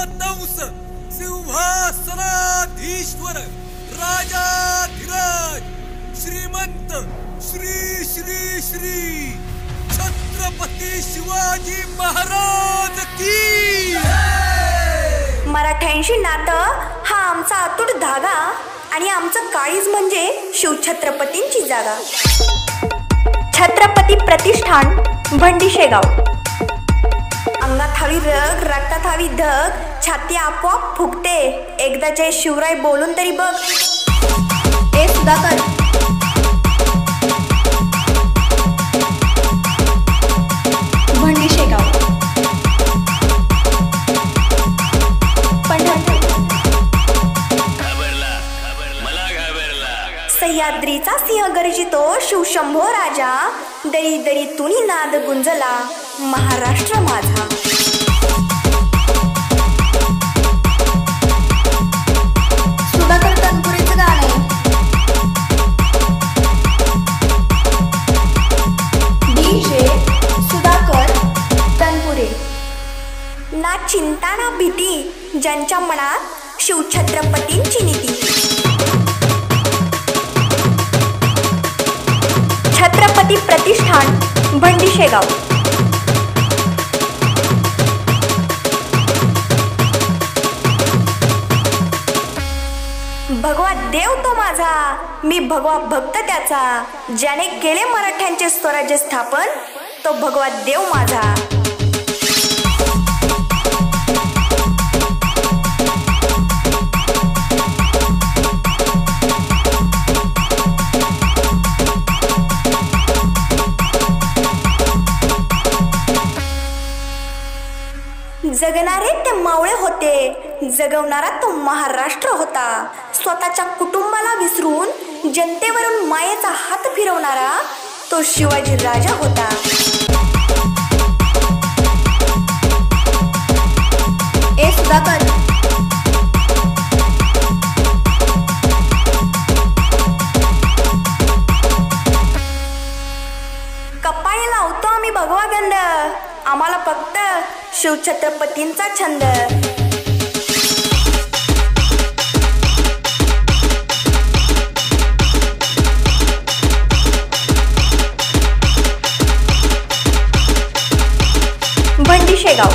वतंस सिंहासनाधीश्वर राजाधिराज श्रीमंत श्री श्री श्री छत्रपती शिवाजी महाराज की। मराठ्यांशी नातं हा आमचा अतूट धागा आणि आमचं काळीज म्हणजे शिवछत्रपतींची जागा। छत्रपती प्रतिष्ठान भंडीशेगाव। अंगात हवी रग रक्तात हवी धग छाती आपोआप फुगते एकदा जय शिवराय बोलून तरी बघ। ए सुधाकर भंडीशेगाव। सह्याद्रीचा सिंह गर्जितो शिवशंभो राजा दरी दरी तुनी नाद गुंजला महाराष्ट्र माझा। सुधाकर तनपुरेचं गाणं डीजे सुधाकर तनपुरे। ना चिंता ना भीती ज्यांच्या मनात शिवछत्रपतींची नीती। छत्रपती प्रतिष्ठान भंडीशेगाव। भगवा देव तो माझा मी भगवा भक्त त्याचा ज्याने केले मराठ्यांचे स्वराज्य स्थापन तो भगवा देव माझा। जगणारे ते मावळे होते जगवणारा तो महाराष्ट्र होता। स्वतःच्या कुटुंबाला विसरून जनतेवरून मायेचा हात फिरवणारा तो शिवाजी राजा होता। ए सुधाकर कपाळी लावतो आम्ही भगवा गंध आम्हाला फक्त शिवछत्रपतींचा छंद। भंडीशेगाव।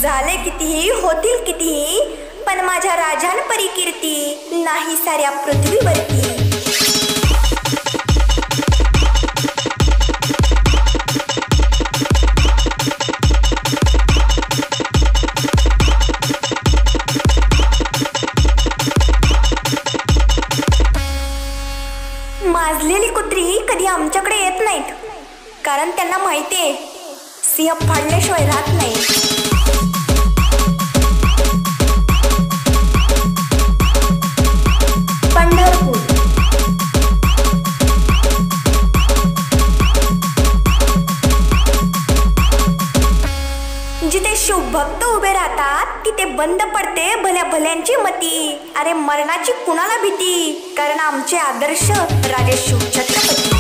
झाले कितीही होतील कितीही पण माझ्या राजांपरी कीर्ती नाही साऱ्या पृथ्वीवरती। माजलेली कुत्री कधी आमच्याकडे येत नाहीत कारण त्यांना माहितीये सिंह फाडल्याशिवाय राहत नाही। पंढरपूर। जिथे शिवभक्त उभे राहतात तिथे बंद पडते भल्या भल्यांची मती। अरे मरणाची कुणाला भीती कारण आमचे आदर्श राजे शिवछत्रपती।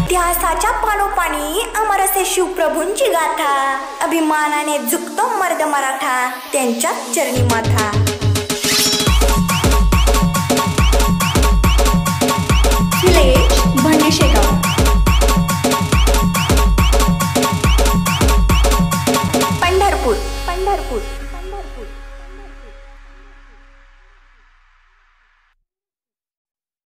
इतिहासाच्या पानोपानी अमर असे शिवप्रभूंची गाथा अभिमानाने झुकतो मर्द मराठा त्यांच्या चरणी माथा। भंडीशेगाव। पंढरपूर। पंढरपूर। पंढरपूर।